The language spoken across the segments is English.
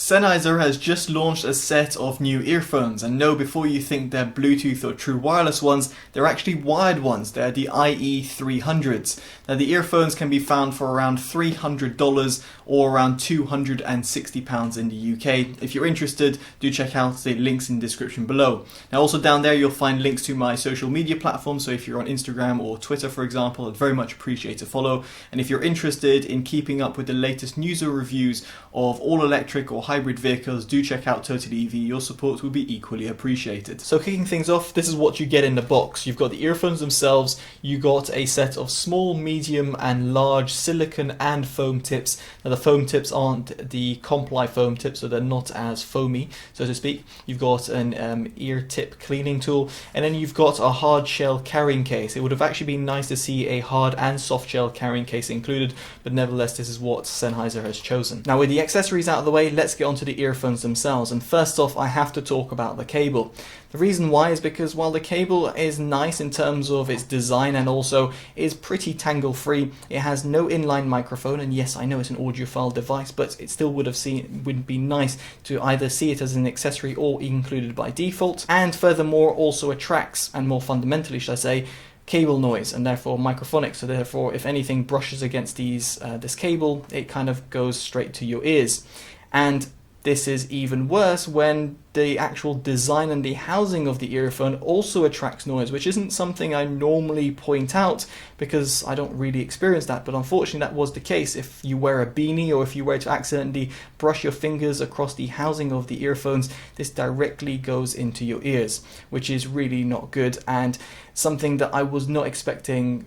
Sennheiser has just launched a set of new earphones, and no, before you think they're Bluetooth or true wireless ones, they're actually wired ones. They're the IE300s. Now the earphones can be found for around $300 or around £260 in the UK. If you're interested, do check out the links in the description below. Now also down there you'll find links to my social media platforms, so if you're on Instagram or Twitter for example, I'd very much appreciate a follow. And if you're interested in keeping up with the latest news or reviews of all electric or hybrid vehicles, do check out Totally EV. Your support will be equally appreciated. So kicking things off, this is what you get in the box. You've got the earphones themselves, you got a set of small, medium and large silicone and foam tips. Now the foam tips aren't the Comply foam tips, so they're not as foamy, so to speak. You've got an ear tip cleaning tool, and then you've got a hard shell carrying case. It would have actually been nice to see a hard and soft shell carrying case included, but nevertheless this is what Sennheiser has chosen. Now with the accessories out of the way, let's get onto the earphones themselves, and first off I have to talk about the cable. The reason why is because while the cable is nice in terms of its design and also is pretty tangle free, it has no inline microphone, and yes I know it's an audiophile device, but it still would be nice to either see it as an accessory or included by default, and furthermore also attracts, and more fundamentally should I say, cable noise and therefore microphonics, so therefore if anything brushes against this cable it kind of goes straight to your ears. And this is even worse when the actual design and the housing of the earphone also attracts noise, which isn't something I normally point out because I don't really experience that, but unfortunately that was the case. If you wear a beanie or if you were to accidentally brush your fingers across the housing of the earphones, this directly goes into your ears, which is really not good and something that I was not expecting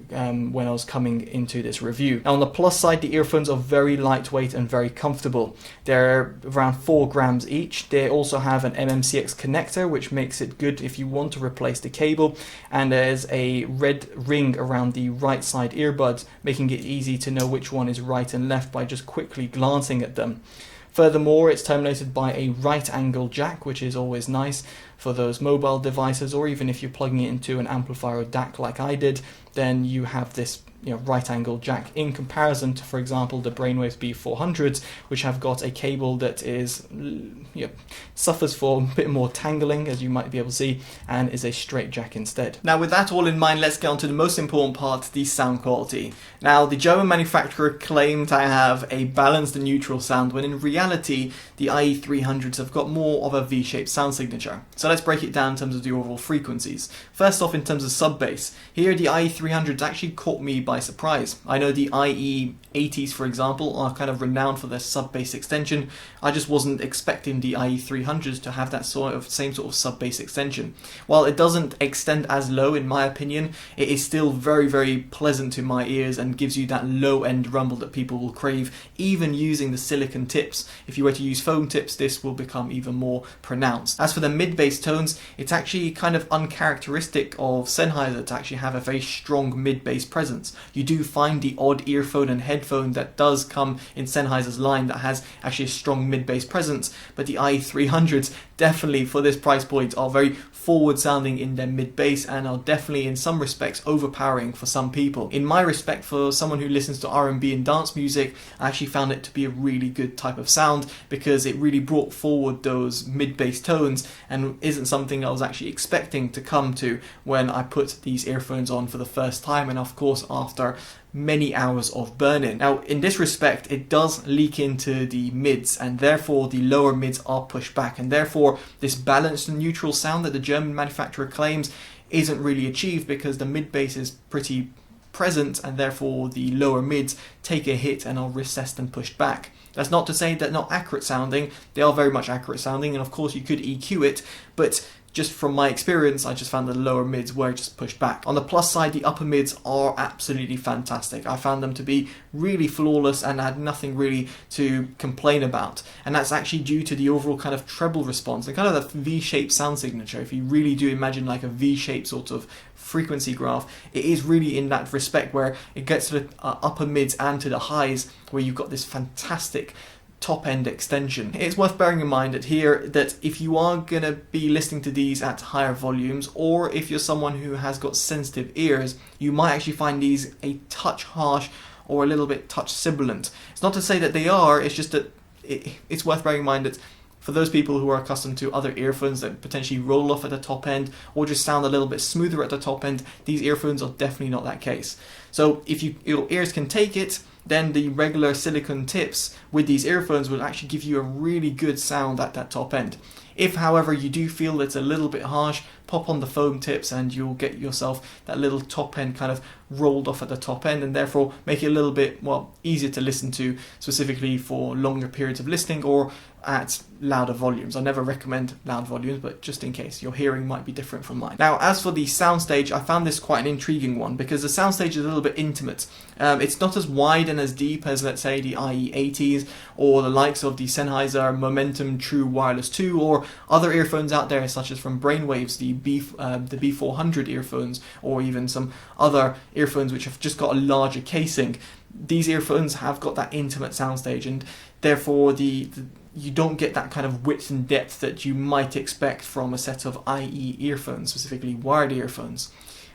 when I was coming into this review. Now on the plus side, the earphones are very lightweight and very comfortable. They're around 4 grams each. They also have an MMCX connector, which makes it good if you want to replace the cable, and there's a red ring around the right side earbuds, making it easy to know which one is right and left by just quickly glancing at them. Furthermore, it's terminated by a right angle jack, which is always nice for those mobile devices, or even if you're plugging it into an amplifier or DAC like I did, then you have this right angle jack in comparison to, for example, the Brainwaves B400s, which have got a cable that is suffers for a bit more tangling, as you might be able to see, and is a straight jack instead. Now with that all in mind, let's get on to the most important part, the sound quality. Now the German manufacturer claimed to have a balanced and neutral sound, when in reality the IE300s have got more of a V-shaped sound signature. So let's break it down in terms of the overall frequencies. First off, in terms of sub bass, here the IE300s actually caught me by surprise. I know the IE80s, for example, are kind of renowned for their sub bass extension. I just wasn't expecting the IE300s to have that same sort of sub bass extension. While it doesn't extend as low, in my opinion, it is still very, very pleasant to my ears and gives you that low end rumble that people will crave, even using the silicone tips. If you were to use foam tips, this will become even more pronounced. As for the mid bass tones, it's actually kind of uncharacteristic of Sennheiser to actually have a very strong mid bass presence. You do find the odd earphone and headphone that does come in Sennheiser's line that has actually a strong mid bass presence, but the IE300s definitely for this price point are very forward sounding in their mid bass and are definitely in some respects overpowering for some people. In my respect, for someone who listens to R&B and dance music, I actually found it to be a really good type of sound because it really brought forward those mid bass tones and isn't something I was actually expecting to come to when I put these earphones on for the first time, and of course after many hours of burn-in. Now in this respect it does leak into the mids, and therefore the lower mids are pushed back, and therefore this balanced and neutral sound that the German manufacturer claims isn't really achieved because the mid bass is pretty present and therefore the lower mids take a hit and are recessed and pushed back. That's not to say they're not accurate sounding, they are very much accurate sounding, and of course you could EQ it, but just from my experience, I just found the lower mids were just pushed back. On the plus side, the upper mids are absolutely fantastic. I found them to be really flawless and had nothing really to complain about. And that's actually due to the overall kind of treble response and kind of the V-shaped sound signature. If you really do imagine like a V-shaped sort of frequency graph, it is really in that respect where it gets to the upper mids and to the highs where you've got this fantastic top end extension. It's worth bearing in mind that here that if you are going to be listening to these at higher volumes, or if you're someone who has got sensitive ears, you might actually find these a touch harsh or a little bit touch sibilant. It's not to say that they are, it's just that it's worth bearing in mind that for those people who are accustomed to other earphones that potentially roll off at the top end or just sound a little bit smoother at the top end, these earphones are definitely not that case. So if your ears can take it, then the regular silicone tips with these earphones will actually give you a really good sound at that top end. If, however, you do feel it's a little bit harsh, pop on the foam tips and you'll get yourself that little top end kind of rolled off at the top end, and therefore make it a little bit, well, easier to listen to, specifically for longer periods of listening or at louder volumes. I never recommend loud volumes, but just in case, your hearing might be different from mine. Now, as for the Soundstage, I found this quite an intriguing one because the Soundstage is a little bit intimate. It's not as wide and as deep as, let's say, the IE80s or the likes of the Sennheiser Momentum True Wireless 2 or other earphones out there, such as from Brainwaves, the B400 earphones, or even some other earphones which have just got a larger casing. These earphones have got that intimate soundstage, and therefore you don't get that kind of width and depth that you might expect from a set of IE earphones, specifically wired earphones.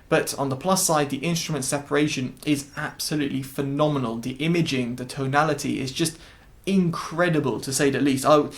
But on the plus side, the instrument separation is absolutely phenomenal. The imaging, the tonality is just incredible, to say the least. I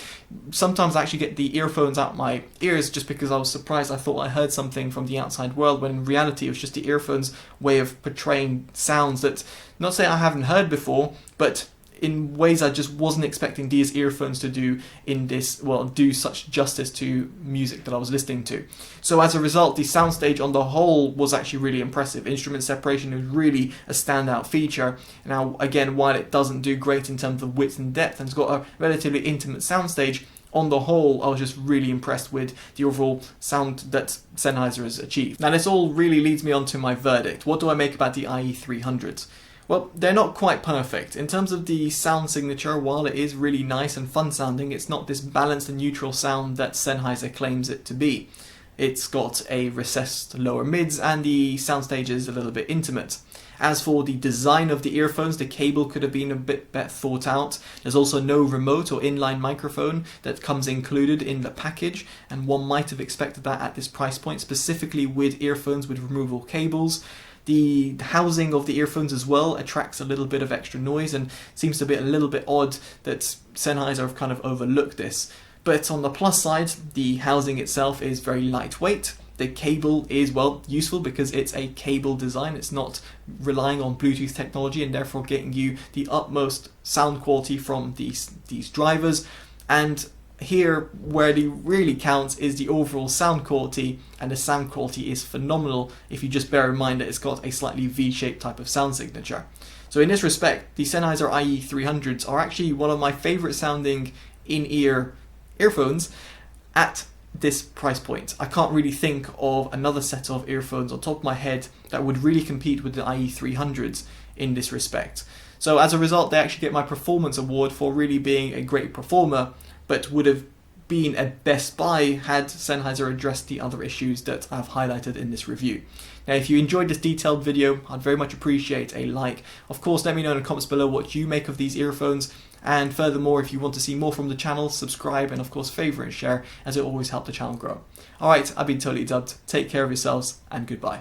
sometimes actually get the earphones out my ears just because I was surprised. I thought I heard something from the outside world, when in reality it was just the earphones' way of portraying sounds that, not say I haven't heard before, but in ways I just wasn't expecting these earphones to do do such justice to music that I was listening to. So as a result, the Soundstage on the whole was actually really impressive. Instrument separation is really a standout feature. Now, again, while it doesn't do great in terms of width and depth, and it's got a relatively intimate soundstage, on the whole, I was just really impressed with the overall sound that Sennheiser has achieved. Now, this all really leads me on to my verdict. What do I make about the IE300s? Well, they're not quite perfect. In terms of the sound signature, while it is really nice and fun sounding, it's not this balanced and neutral sound that Sennheiser claims it to be. It's got a recessed lower mids, and the soundstage is a little bit intimate. As for the design of the earphones, the cable could have been a bit better thought out. There's also no remote or inline microphone that comes included in the package, and one might have expected that at this price point, specifically with earphones with removable cables. The housing of the earphones as well attracts a little bit of extra noise, and seems to be a little bit odd that Sennheiser have kind of overlooked this. But on the plus side, the housing itself is very lightweight. The cable is, well, useful because it's a cable design. It's not relying on Bluetooth technology, and therefore getting you the utmost sound quality from these drivers. And here, where it really counts is the overall sound quality, and the sound quality is phenomenal if you just bear in mind that it's got a slightly V-shaped type of sound signature. So in this respect, the Sennheiser IE300s are actually one of my favourite sounding in-ear earphones at this price point. I can't really think of another set of earphones on top of my head that would really compete with the IE300s in this respect. So as a result, they actually get my performance award for really being a great performer, but would have been a Best Buy had Sennheiser addressed the other issues that I've highlighted in this review. Now, if you enjoyed this detailed video, I'd very much appreciate a like. Of course, let me know in the comments below what you make of these earphones, and furthermore, if you want to see more from the channel, subscribe and of course favourite and share, as it always helps the channel grow. Alright, I've been Totally Dubbed. Take care of yourselves, and goodbye.